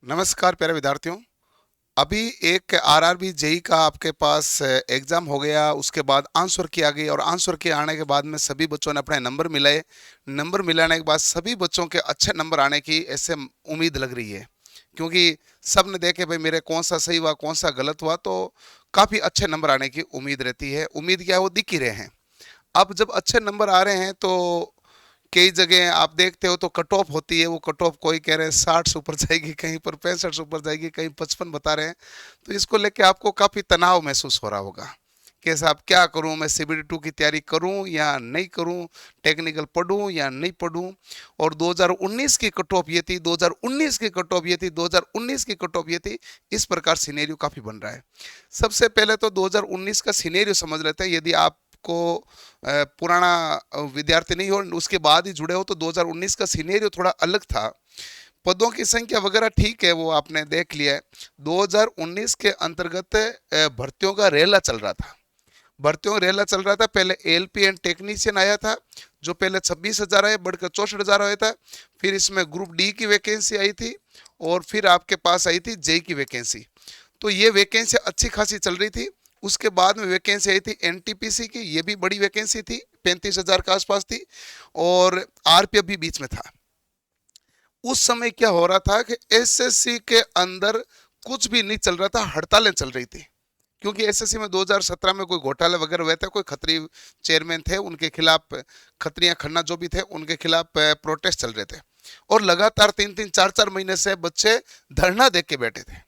नमस्कार प्यारे विद्यार्थियों। अभी एक आरआरबी जेई का आपके पास एग्जाम हो गया, उसके बाद आंसर की आ गई और आंसर के आने के बाद में सभी बच्चों ने अपने नंबर मिलाए। नंबर मिलाने के बाद सभी बच्चों के अच्छे नंबर आने की ऐसे उम्मीद लग रही है, क्योंकि सब ने देखे भाई मेरे कौन सा सही हुआ कौन सा गलत हुआ, तो काफ़ी अच्छे नंबर आने की उम्मीद रहती है। उम्मीद क्या है, वो दिख ही रहे हैं। अब जब अच्छे नंबर आ रहे हैं तो कई जगह आप देखते हो तो कट ऑफ होती है। वो कट ऑफ कोई कह रहे हैं 60 से ऊपर जाएगी, कहीं पर 65 से ऊपर जाएगी, कहीं 55 बता रहे हैं। तो इसको लेके आपको काफ़ी तनाव महसूस हो रहा होगा कि साहब क्या करूं, मैं सीबीटी 2 की तैयारी करूं या नहीं करूं, टेक्निकल पढूं या नहीं पढूं। और 2019 की कट ऑफ ये थी, 2019 की कट ऑफ ये थी, 2019 की कट ऑफ ये थी। इस प्रकार सिनेरियो काफ़ी बन रहा है। सबसे पहले तो 2019 का सिनेरियो समझ लेते हैं। यदि आप को पुराना विद्यार्थी नहीं हो, उसके बाद ही जुड़े हो, तो 2019 का सिनेरियो थोड़ा अलग था। पदों की संख्या वगैरह ठीक है, वो आपने देख लिया है। 2019 के अंतर्गत भर्तियों का रेला चल रहा था। भर्तियों का रेला चल रहा था। पहले एलपी एंड टेक्नीशियन आया था, जो पहले 26,000 आए, बढ़कर 64,000 आया था। फिर इसमें ग्रुप डी की वैकेंसी आई थी और फिर आपके पास आई थी जेई की वैकेंसी। तो ये वैकेंसी अच्छी खासी चल रही थी। उसके बाद में वैकेंसी आई थी एनटीपीसी की, ये भी बड़ी वैकेंसी थी, 35,000 के आसपास थी। और आरपीएफ भी बीच में था। उस समय क्या हो रहा था कि एसएससी के अंदर कुछ भी नहीं चल रहा था, हड़तालें चल रही थी। क्योंकि एसएससी में 2017 में कोई घोटाले वगैरह हुए थे, कोई खत्री चेयरमैन थे, उनके खिलाफ, खत्रियां खन्ना जो भी थे, उनके खिलाफ प्रोटेस्ट चल रहे थे। और लगातार 3-3 4-4 महीने से बच्चे धरना दे के बैठे थे।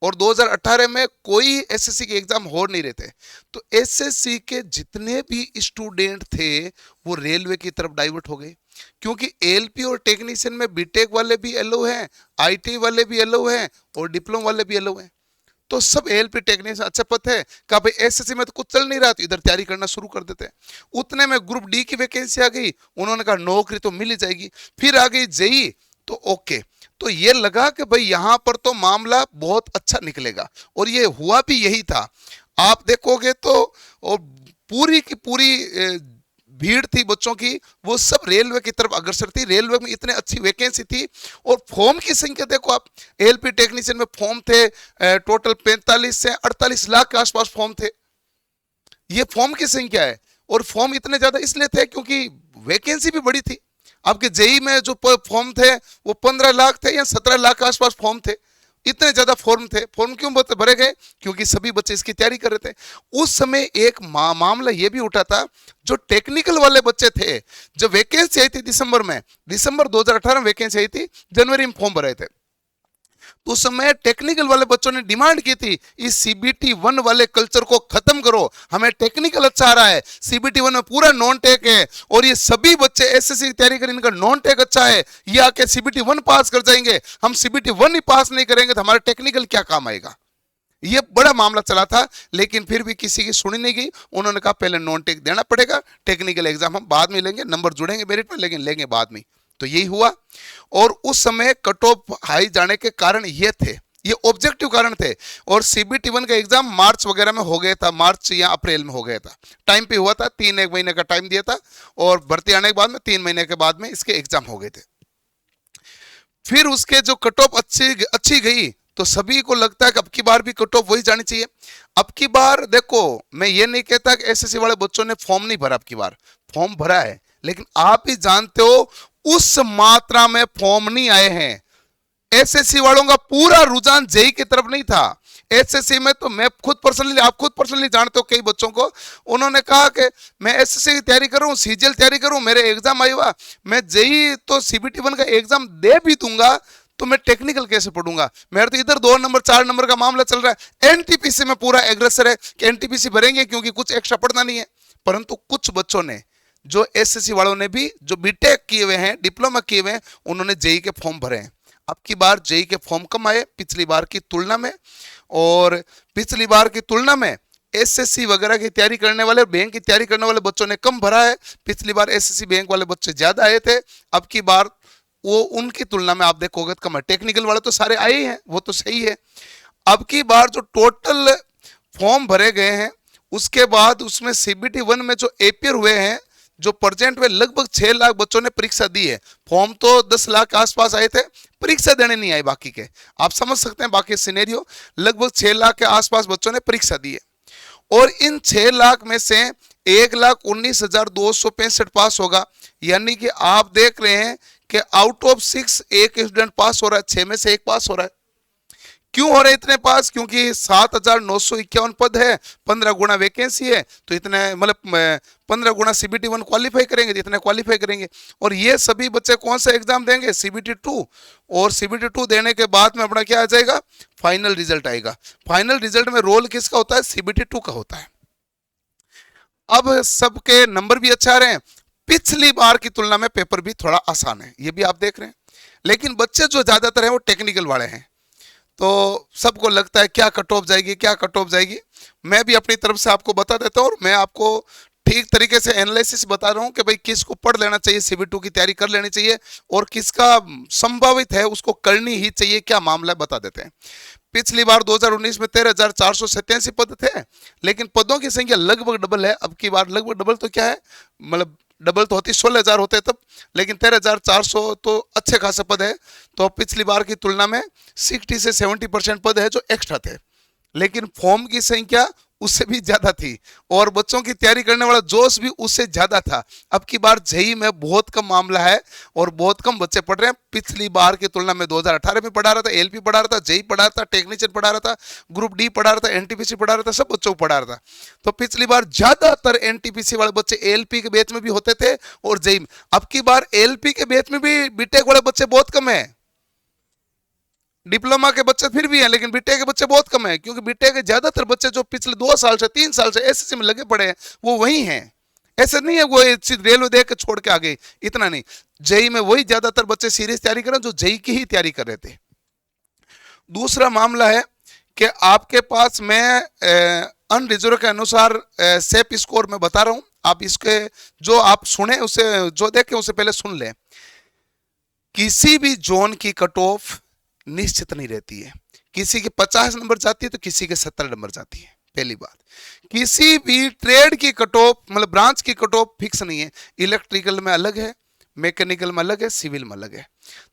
और 2018 में कोई एसएससी के एग्जाम हो नहीं रहे थे। तो एसएससी के जितने भी स्टूडेंट थे वो रेलवे की तरफ डाइवर्ट हो गए, क्योंकि एलपी और टेक्नीशियन में बीटेक वाले भी अलाउ हैं, आईटी वाले भी अलाउ हैं और डिप्लोमा वाले भी अलाउ हैं। तो सब एलपी टेक्नीशियन अच्छा पद है। कहा भाई एसएससी में तो कुछ चल नहीं रहा, तो इधर तैयारी करना शुरू कर देते हैं। उतने में ग्रुप डी की वैकेंसी आ गई, उन्होंने कहा नौकरी तो मिल ही जाएगी। फिर आ गई जेई, तो ओके। तो ये लगा कि भाई यहां पर तो मामला बहुत अच्छा निकलेगा, और ये हुआ भी यही था। आप देखोगे तो और पूरी की पूरी भीड़ थी बच्चों की, वो सब रेलवे की तरफ अग्रसर थी। रेलवे में इतने अच्छी वैकेंसी थी। और फॉर्म की संख्या देखो आप, एलपी टेक्नीशियन में फॉर्म थे टोटल 45 से 48 लाख के आसपास फॉर्म थे। ये फॉर्म की संख्या है। और फॉर्म इतने ज्यादा इसलिए थे क्योंकि वैकेंसी भी बड़ी थी। आपके जेई में जो फॉर्म थे वो 15 लाख थे या 17 लाख के आसपास फॉर्म थे। इतने ज्यादा फॉर्म थे। फॉर्म क्यों भरे गए? क्योंकि सभी बच्चे इसकी तैयारी कर रहे थे। उस समय एक मामला यह भी उठा था, जो टेक्निकल वाले बच्चे थे, जब वैकेंसी आई थी दिसंबर में, दिसंबर 2018 में वैकेंसी आई थी, जनवरी में फॉर्म भरे थे। तो उस समय टेक्निकल वाले बच्चों ने डिमांड की थी, इस सीबीटी 1 वाले कल्चर को खत्म करो, हमें टेक्निकल अच्छा आ रहा है, सीबीटी 1 में पूरा नॉन टेक है, और ये सभी बच्चे एसएससी की तैयारी करें, इनका नॉन टेक अच्छा है, ये आके सीबीटी 1 पास कर जाएंगे, हम सीबीटी 1 ही पास नहीं करेंगे तो हमारा टेक्निकल क्या काम आएगा। ये बड़ा मामला चला था। लेकिन फिर भी किसी की सुनी नहीं गई। उन्होंने कहा पहले नॉन टेक देना पड़ेगा, टेक्निकल एग्जाम हम बाद में लेंगे, नंबर जुड़ेंगे मेरिट में, लेकिन लेंगे बाद में। तो यही हुआ। और उस समय कट ऑफ हाई जाने के कारण ये थे, ये ऑब्जेक्टिव कारण थे। और सीबीटी 1 का एग्जाम मार्च वगैरह में हो गया था, मार्च या अप्रैल में हो गया था, टाइम पे हुआ था। 3-1 महीने का टाइम दिया था, और भर्ती आने के बाद में 3 महीने के बाद में इसके एग्जाम हो गए थे। फिर उसके जो कट ऑफ अच्छी अच्छी गई, तो सभी को लगता है कि अब की बार भी कट ऑफ वही जानी चाहिए। अब की बार देखो, मैं ये नहीं कहता कि एसएससी वाले बच्चों ने फॉर्म नहीं भरा, अब की बार फॉर्म भरा है, लेकिन आप ही जानते हो उस मात्रा में फॉर्म नहीं आए हैं। एसएससी वालों का पूरा रुझान जेई की तरफ नहीं था। एसएससी में तो मैं खुद पर्सनली, आप खुद पर्सनली जानते हो कई बच्चों को, उन्होंने कहा कि मैं एसएससी की तैयारी करूं, सीजीएल तैयारी करूं, मेरे एग्जाम आई हुआ, मैं जेई तो सीबीटी 1 का एग्जाम दे भी दूंगा, तो मैं टेक्निकल कैसे पढ़ूंगा? मेरा तो इधर 2 नंबर 4 नंबर का मामला चल रहा है। एनटीपीसी में पूरा एग्रेसर है कि एनटीपीसी भरेंगे क्योंकि कुछ एक्स्ट्रा पढ़ना नहीं है। परंतु कुछ बच्चों ने, जो एसएससी वालों ने भी, जो बीटेक किए हुए हैं, डिप्लोमा किए हुए हैं, उन्होंने जेई के फॉर्म भरे हैं। अब की बार जेई के फॉर्म कम आए पिछली बार की तुलना में। और पिछली बार की तुलना में एसएससी वगैरह की तैयारी करने वाले, बैंक की तैयारी करने वाले बच्चों ने कम भरा है। पिछली बार एसएससी बैंक वाले बच्चे ज्यादा आए थे। अब की बार वो उनकी तुलना में आप देखोगे तो कम है। टेक्निकल वाले तो सारे आए ही हैं, वो तो सही है। अब की बार जो टोटल फॉर्म भरे गए हैं, उसके बाद उसमें सीबीटी 1 में जो एपियर हुए हैं, जो प्रेजेंट में लगभग 6 लाख बच्चों ने परीक्षा दी है। फॉर्म तो 10 लाख के आसपास आए थे, परीक्षा देने नहीं आए बाकी के। आप समझ सकते हैं बाकी सिनेरियो, लगभग 6 लाख के आसपास बच्चों ने परीक्षा दी है। और इन 6 लाख में से 1,19,265 पास होगा, यानी कि आप देख रहे हैं कि आउट ऑफ 6 एक स्टूडेंट पास हो रहा है, 6 में से एक पास हो रहा है। क्यों हो रहे इतने पास? क्योंकि 7,951 पद है, 15 गुना वैकेंसी है, तो इतने मतलब 15 गुना CBT 1 क्वालिफाई करेंगे, जितने क्वालिफाई करेंगे। और ये सभी बच्चे कौन सा एग्जाम देंगे? CBT 2। और CBT 2 देने के बाद में अपना क्या आ जाएगा? फाइनल रिजल्ट आएगा। फाइनल रिजल्ट में रोल किसका होता है? CBT 2 का होता है। अब सबके नंबर भी अच्छा आ रहे हैं, पिछली बार की तुलना में पेपर भी थोड़ा आसान है, ये भी आप देख रहे हैं। लेकिन बच्चे जो ज्यादातर हैं वो टेक्निकल वाले हैं, तो सबको लगता है क्या कट ऑफ जाएगी, क्या कट ऑफ जाएगी। मैं भी अपनी तरफ से आपको बता देता हूँ, और मैं आपको ठीक तरीके से एनालिसिस बता रहा हूँ कि भाई किसको पढ़ लेना चाहिए, CBT की तैयारी कर लेनी चाहिए, और किसका संभावित है उसको करनी ही चाहिए, क्या मामला है बता देते हैं। पिछली बार 2019 में 13,487 पद थे, लेकिन पदों की संख्या लगभग डबल है। अब की बार लगभग डबल तो क्या है, मतलब डबल तो होती 16,000 होते तब, लेकिन 13,400 तो अच्छे खासे पद है। तो पिछली बार की तुलना में 60 से 70% पद है जो एक्स्ट्रा थे, लेकिन फॉर्म की संख्या उससे भी ज्यादा थी, और बच्चों की तैयारी करने वाला जोश भी उससे ज्यादा था। अब की बार जेई में बहुत कम मामला है और बहुत कम बच्चे पढ़ रहे हैं। पिछली बार की तुलना में 2018 में पढ़ा रहा था, LP पढ़ा रहा था, जेई पढ़ा रहा था, टेक्नीशियन पढ़ा रहा था, ग्रुप डी पढ़ा रहा था, NTPC पढ़ा रहा था, सब बच्चों को पढ़ा रहा था। तो पिछली बार ज्यादातर NTPC वाले बच्चे LP के बैच में भी होते थे और जेई में। अब की बार LP के बैच में भी बीटेक वाले बच्चे बहुत कम है। डिप्लोमा के बच्चे फिर भी हैं, लेकिन बीटेक के बच्चे बहुत कम है, क्योंकि बीटेक के ज्यादातर बच्चे जो पिछले 2 साल से 3 साल से SSC में लगे पड़े हैं वो वही हैं। ऐसा नहीं है वो रेलवे देख के छोड़ के आ गए, इतना नहीं। जेई में वही ज्यादातर बच्चे सीरियस तैयारी कर रहे हैं जो जेई की ही तैयारी कर रहे थे। दूसरा मामला है कि आपके पास मैं अनरिजर्व के अनुसार सेप स्कोर में बता रहा हूं, आप इसके जो आप सुने उसे, जो देखे उसे पहले सुन लें। किसी भी जोन की कट ऑफ निश्चित नहीं रहती है, किसी के 50 नंबर जाती है तो किसी के 70 नंबर जाती है। पहली बात, किसी भी ट्रेड की कट ऑफ मतलब ब्रांच की कट ऑफ फिक्स नहीं है। इलेक्ट्रिकल में अलग है, मैकेनिकल में अलग है, सिविल में अलग है।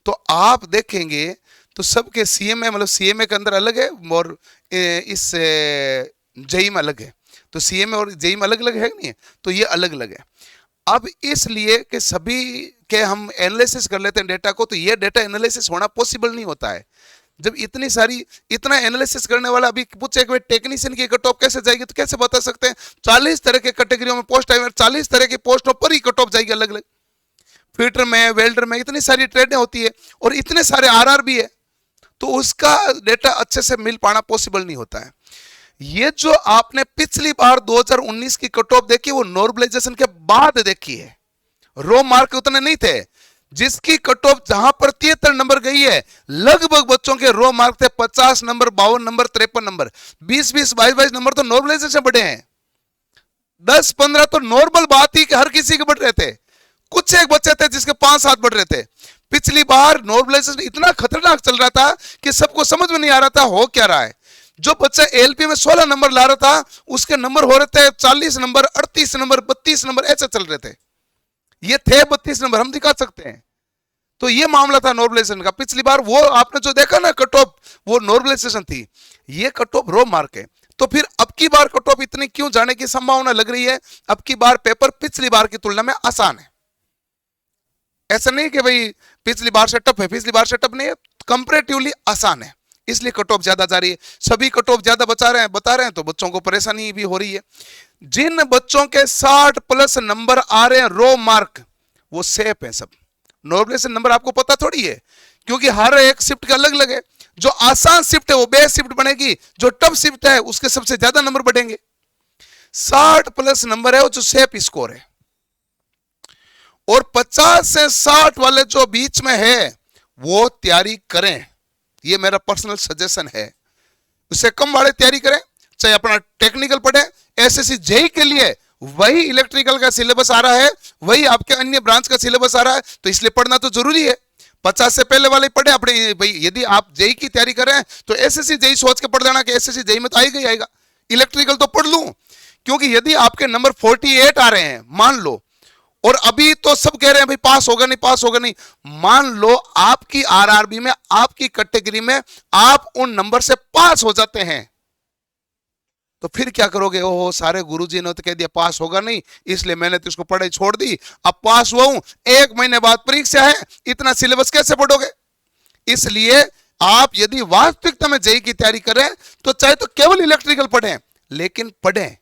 तो आप देखेंगे तो सबके CMA मतलब CMA के अंदर अलग है, और इस जेई में अलग है। तो CMA और जेई में अलग अलग है नहीं है, तो ये अलग अलग है। अब इसलिए कि सभी के हम एनालिसिस कर लेते हैं डेटा को, तो ये डेटा एनालिसिस होना पॉसिबल नहीं होता है। जब इतना एनालिसिस करने वाला अभी पूछे कि टेक्नीशियन की कट ऑफ कैसे जाएगी, तो कैसे बता सकते हैं? 40 तरह के कैटेगरियों में पोस्ट आई, 40 तरह की पोस्टों पर ही कट ऑफ जाएगी अलग अलग। फिटर में, वेल्डर में इतनी सारी ट्रेडें होती है और इतने सारे RR भी है, तो उसका डेटा अच्छे से मिल पाना पॉसिबल नहीं होता है। ये जो आपने पिछली बार 2019 की कट ऑफ देखी वो नॉर्मलाइजेशन के बाद देखी है, रो मार्क उतने नहीं थे। जिसकी कट ऑफ जहां पर 73 नंबर गई है, लगभग बच्चों के रो मार्क थे 50 नंबर, 52 नंबर, 53 नंबर, 20-20, 22-22 नंबर तो नॉर्मलाइजेशन बढ़े हैं। 10-15 तो नॉर्मल बात ही कि हर किसी के बढ़ रहे थे, कुछ एक बच्चे थे जिसके 5-7 बढ़ रहे थे। पिछली बार नॉर्मलाइजेशन इतना खतरनाक चल रहा था कि सबको समझ में नहीं आ रहा था हो क्या रहा है। जो बच्चा LP में 16 नंबर ला रहा था उसके नंबर हो रहे थे 40 नंबर, 38 नंबर, 32 नंबर, ऐसे चल रहे थे। ये थे 32 नंबर, हम दिखा सकते हैं। तो ये मामला था नॉर्मलाइजेशन का। पिछली बार वो आपने जो देखा ना कट ऑफ, वो नॉर्मलाइजेशन थी, ये कट ऑफ रो मार्क है। तो फिर अब की बार कट ऑफ इतनी क्यों जाने की संभावना लग रही है? अब की बार पेपर पिछली बार की तुलना में आसान है। ऐसा नहीं कि भाई पिछली बार से टफ है, पिछली बार से टफ नहीं है, कंपैरेटिवली आसान है, इसलिए कट ऑफ ज्यादा जा रही है। सभी कट ऑफ ज्यादा बता रहे हैं तो बच्चों को परेशानी भी हो रही है। जिन बच्चों के 60+ नंबर आ रहे हैं रो मार्क, वो सेफ है सब। नॉर्मलाइजेशन नंबर आपको पता थोड़ी है, क्योंकि हर एक शिफ्ट का अलग अलग है। जो आसान शिफ्ट है वो बेस शिफ्ट बनेगी, जो टफ शिफ्ट है उसके सबसे ज्यादा नंबर बढ़ेंगे। 60+ नंबर है वो जो सेफ स्कोर है, और 50 से 60 वाले जो बीच में है वो तैयारी करें, ये मेरा पर्सनल सजेशन है। उससे कम वाले तैयारी करें, चाहे अपना टेक्निकल पढ़े। SSC जेई के लिए वही इलेक्ट्रिकल का सिलेबस आ रहा है, वही आपके अन्य ब्रांच का सिलेबस आ रहा है, तो इसलिए पढ़ना तो जरूरी है। 50 से पहले वाले पढ़े अपने भाई। यदि आप जेई की तैयारी कर रहे हैं तो SSC जेई सोच के पढ़ देना कि SSC जेई में तो आएगा ही आएगा, इलेक्ट्रिकल तो पढ़ लूं। क्योंकि यदि आपके नंबर 48 आ रहे हैं मान लो, और अभी तो सब कह रहे हैं भाई पास होगा नहीं, पास होगा नहीं। मान लो आपकी आरआरबी में, आपकी कैटेगरी में आप उन नंबर से पास हो जाते हैं, तो फिर क्या करोगे? ओहो, सारे गुरुजी ने तो कह दिया पास होगा नहीं, इसलिए मैंने तो इसको पढ़ाई छोड़ दी, अब पास हुआ हूं, 1 महीने बाद परीक्षा है, इतना सिलेबस कैसे पढ़ोगे? इसलिए आप यदि वास्तविकता में जेईई की तैयारी करें तो चाहे तो केवल इलेक्ट्रिकल पढ़ें, लेकिन पढ़ें।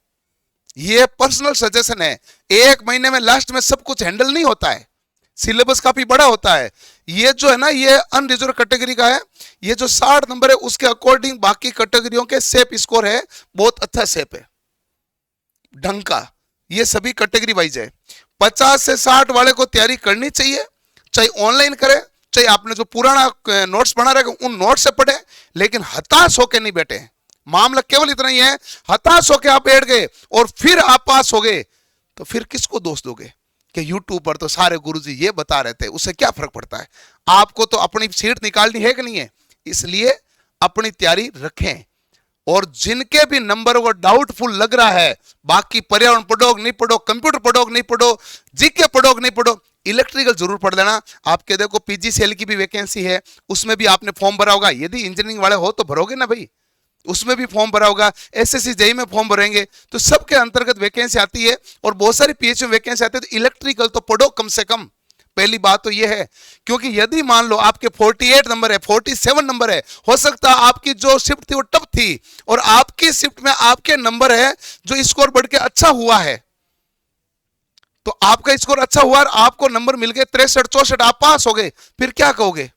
ये पर्सनल सजेशन है। 1 महीने में लास्ट में सब कुछ हैंडल नहीं होता है, सिलेबस काफी बड़ा होता है। ये जो है ना, ये अनरिजर्व कैटेगरी का है। ये जो 60 नंबर है उसके अकॉर्डिंग बाकी कैटेगरियों के सेप स्कोर है, बहुत अच्छा सेप है, ढंग का। ये सभी कैटेगरी वाइज है। 50 से 60 वाले को तैयारी करनी चाहिए, चाहे ऑनलाइन करे, चाहे आपने जो पुराना नोट्स बना रहे उन नोट्स से पढ़े, लेकिन हताश होकर नहीं बैठे। मामला केवल इतना ही है, हताश होकर आप बैठ गए और फिर आप पास हो गए, तो फिर किसको दोष दोगे कि यूट्यूब पर तो सारे गुरुजी ये बता रहे थे, उससे क्या फर्क पड़ता है? आपको तो अपनी सीट निकालनी है कि नहीं है? इसलिए अपनी तैयारी रखें। और जिनके भी नंबर को डाउटफुल लग रहा है, बाकी पर्यावरण पढ़ो नहीं पढ़ो, कंप्यूटर पढ़ो नहीं पढ़ो, जीके पढ़ो नहीं पढ़ो, इलेक्ट्रिकल जरूर पढ़ लेना। आपके देखो पीजीसीएल की भी वैकेंसी है, उसमें भी आपने फॉर्म भरा होगा। यदि इंजीनियरिंग वाले हो तो भरोगे ना भाई, उसमें भी फॉर्म भरा होगा। एसएससी जेईई में फॉर्म भरेंगे तो सबके अंतर्गत वैकेंसी आती है, और बहुत सारी पीएचडी में वैकेंसी आती है। तो इलेक्ट्रिकल तो पढ़ो कम से कम, पहली बात तो यह है। क्योंकि यदि मान लो आपके 48 नंबर है, 47 नंबर है, हो सकता है आपकी जो शिफ्ट थी वो टफ थी, और आपकी शिफ्ट में आपके नंबर है जो स्कोर बढ़ के अच्छा हुआ है, तो आपका स्कोर अच्छा हुआ और आपको नंबर मिल गए 63 64, आप पास हो गए, फिर क्या कहोगे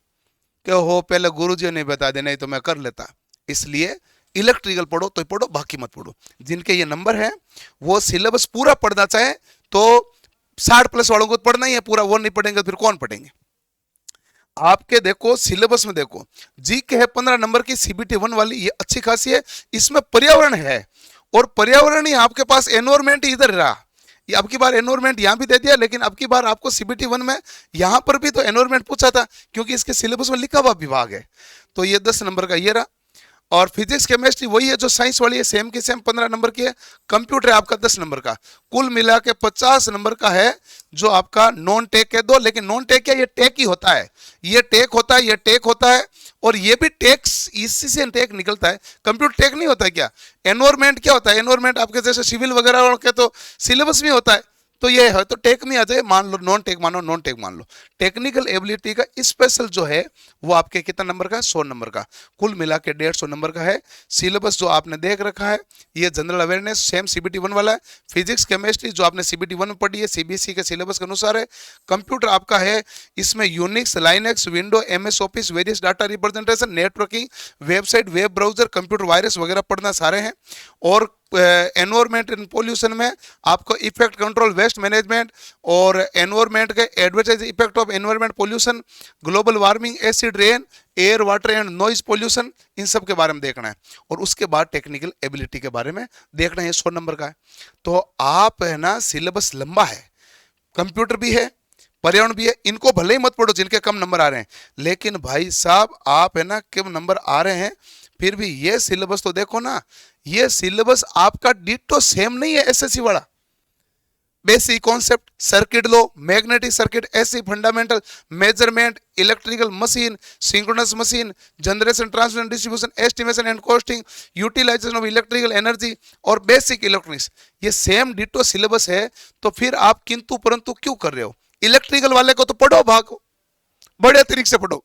कि हो पहले गुरुजी ने बता दे, नहीं तो मैं कर लेता। इसलिए इलेक्ट्रिकल पढ़ो तो पढ़ो, बाकी मत पढ़ो। जिनके ये नंबर है वो सिलेबस पूरा पढ़ना चाहे तो 60+ वालों को पढ़ना ही है पूरा, वो नहीं पढ़ेंगे फिर कौन पढ़ेंगे? आपके देखो सिलेबस में देखो, जी के है 15 नंबर की सीबीटी 1 वाली, ये अच्छी खासी है। इसमें पर्यावरण है, और पर्यावरण ही आपके पास एनवायरमेंट इधर रहा। ये अब की बार एनवायरमेंट यहां भी दे दिया, लेकिन अब की बार आपको सीबीटी 1 में यहां पर भी तो एनवायरमेंट पूछा था, क्योंकि इसके सिलेबस में लिखा हुआ विभाग है। तो ये 10 नंबर का ये रहा। और फिजिक्स केमिस्ट्री वही है जो साइंस वाली है, सेम की सेम 15 नंबर की है। कंप्यूटर है आपका 10 नंबर का। कुल मिला के 50 नंबर का है जो आपका नॉन टेक है। दो, लेकिन नॉन टेक क्या, ये टेक ही होता है, ये टेक होता है, ये टेक होता है, और ये भी टेक्स, इसी से टेक निकलता है। कंप्यूटर टेक नहीं होता है क्या? एनवायरमेंट क्या होता है? एनवायरमेंट आपके जैसे सिविल वगैरह के तो सिलेबस में होता है, तो ये है, तो टेक में आ जाए, मान लो नॉन टेक मानो, नॉन टेक मान लो। टेक्निकल एबिलिटी का स्पेशल जो है वो आपके कितना नंबर का? 100 नंबर का। कुल मिला के 150 नंबर का है। सिलेबस जो आपने देख रखा है ये जनरल अवेयरनेस सेम सीबीटी 1 वाला है। फिजिक्स केमिस्ट्री जो आपने सीबीटी 1 में पढ़ी है सीबीएसई के सिलेबस के अनुसार है। कंप्यूटर आपका है, इसमें Unix, Linux, window, MS office, various data representation, networking, website, web browser, computer virus वगैरह पढ़ना सारे हैं। और एनवायरमेंट एंड पोल्यूशन में आपको इफेक्ट कंट्रोल, वेस्ट मैनेजमेंट, और एनवायरमेंट के advertise effect of environment pollution, global warming, acid rain, air water and noise pollution, इन सब के बारे में देखना है। और उसके बाद टेक्निकल एबिलिटी के बारे में देखना है, 100 नंबर का है। तो आप है ना, सिलेबस लंबा है, कंप्यूटर भी है, पर्यावरण भी है, इनको भले ही मत पढ़ो जिनके कम नंबर आ रहे हैं, लेकिन भाई साहब आप है ना कम नंबर आ रहे हैं, फिर भी ये सिलेबस तो देखो ना। ये सिलेबस आपका डिटो सेम नहीं है एसएससी वाला। बेसिक कॉन्सेप्ट, सर्किट लो, magnetic circuit, AC fundamental, measurement, electrical machine, synchronous machine, generation, transmission, distribution, estimation and costing, utilization of electrical energy और बेसिक इलेक्ट्रॉनिक्स, ये सेम डिटो सिलेबस है। तो फिर आप किंतु परंतु क्यों कर रहे हो? इलेक्ट्रिकल वाले को तो पढ़ो, भागो, बड़े तरीके से पढ़ो,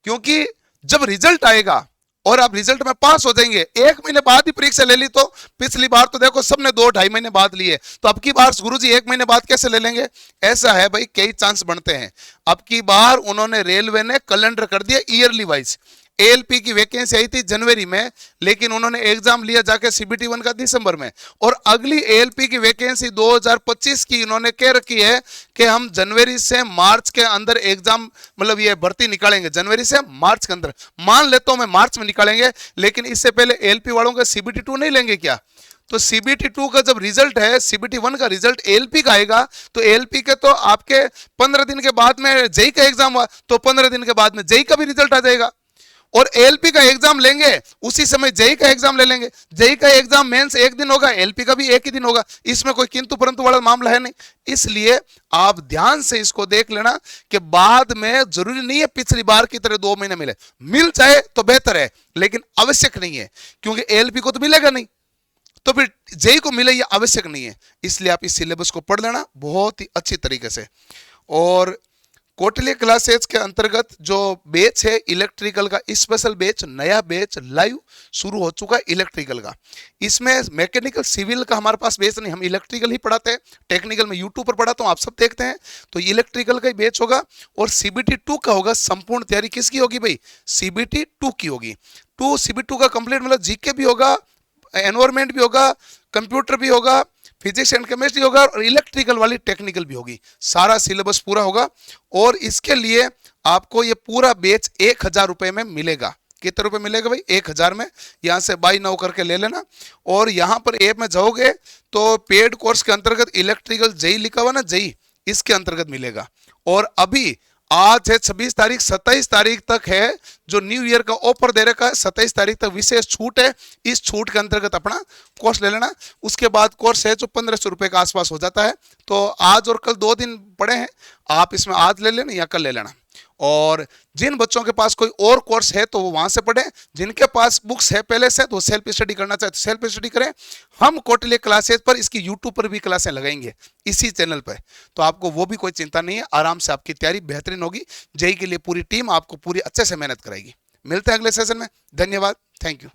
क्योंकि जब रिजल्ट आएगा और आप रिजल्ट में पास हो जाएंगे, 1 महीने बाद ही परीक्षा ले ली, तो पिछली बार तो देखो सबने 2-2.5 महीने बाद लिए, तो अब की बार गुरुजी 1 महीने बाद कैसे ले लेंगे? ऐसा है भाई, कई चांस बनते हैं। अब की बार उन्होंने रेलवे ने कैलेंडर कर दिया ईयरली वाइज। एएलपी की वैकेंसी आई थी जनवरी में, लेकिन उन्होंने एग्जाम लिया जाके सीबीटी 1 का दिसंबर में, और अगली एएलपी की वैकेंसी 2025 की इन्होंने कह रखी है कि हम जनवरी से मार्च के अंदर एग्जाम, मतलब ये भर्ती निकालेंगे जनवरी से मार्च के अंदर। मान लेता हूं मैं मार्च में निकालेंगे, लेकिन इससे पहले एएलपी वालों का सीबीटी 2 नहीं लेंगे क्या? तो सीबीटी 2 का जब रिजल्ट है, सीबीटी 1 का रिजल्ट एएलपी का आएगा, तो एएलपी के तो आपके 15 दिन के बाद में जेईई का एग्जाम हुआ, तो 15 दिन के बाद में जेईई का भी रिजल्ट आ जाएगा। और एएलपी का एग्जाम लेंगे उसी समय जेई का एग्जाम ले लेंगे। जेई का एग्जाम मेंस एक दिन होगा, एएलपी का भी एक ही दिन होगा, इसमें कोई किंतु परंतु वाला मामला है नहीं। इसलिए आप ध्यान से इसको देख लेना कि बाद में जरूरी नहीं है पिछली बार की तरह 2 महीने मिल जाए तो बेहतर है, लेकिन आवश्यक नहीं है, क्योंकि एएलपी को तो मिलेगा नहीं, तो फिर जेई को मिले ये आवश्यक नहीं है। इसलिए आप इस सिलेबस को पढ़ लेना बहुत ही अच्छी तरीके से। और कौटिल्य क्लासेज के अंतर्गत जो बैच है इलेक्ट्रिकल का, स्पेशल बैच, नया बैच लाइव शुरू हो चुका है इलेक्ट्रिकल का। इसमें मैकेनिकल सिविल का हमारे पास बैच नहीं, हम इलेक्ट्रिकल ही पढ़ाते हैं। टेक्निकल में यूट्यूब पर पढ़ाता हूँ, आप सब देखते हैं। तो इलेक्ट्रिकल का ही बैच होगा और सीबीटी 2 का होगा। संपूर्ण तैयारी किसकी होगी भाई? सीबीटी 2 की होगी। सीबीटी 2 का कंप्लीट मतलब जीके भी होगा, एनवायरमेंट भी होगा, कंप्यूटर भी होगा, फिजिक्स एंड केमिस्ट्री होगा और इलेक्ट्रिकल वाली टेक्निकल भी होगी। सारा सिलेबस पूरा होगा और इसके लिए आपको ये पूरा बैच 1000 रुपए में मिलेगा। कितने रुपए मिलेगा भाई? 1000 में। यहाँ से बाई नाउ करके ले लेना और यहाँ पर ऐप में जाओगे तो पेड कोर्स के अंतर्गत इलेक्ट्रिकल जेई लिखा हुआ ना, जेई, इसके अंतर्गत मिलेगा। और अभी आज है 26 तारीख, 27 तारीख तक है जो न्यू ईयर का ऑफर दे रखा है। 27 तारीख तक विशेष छूट है, इस छूट के अंतर्गत अपना कोर्स ले लेना। उसके बाद कोर्स है जो 1500 रुपए के आसपास हो जाता है। तो आज और कल 2 दिन पड़े हैं, आप इसमें आज ले लेना या कल ले लेना। और जिन बच्चों के पास कोई और कोर्स है तो वो वहां से पढ़ें, जिनके पास बुक्स है पहले से तो सेल्फ स्टडी करना चाहे तो सेल्फ स्टडी करें। हम कौटिल्य क्लासेज पर इसकी यूट्यूब पर भी क्लासें लगाएंगे इसी चैनल पर, तो आपको वो भी कोई चिंता नहीं है, आराम से आपकी तैयारी बेहतरीन होगी। जेई के लिए पूरी टीम आपको पूरी अच्छे से मेहनत कराएगी। मिलते हैं अगले सेशन में। धन्यवाद, थैंक यू।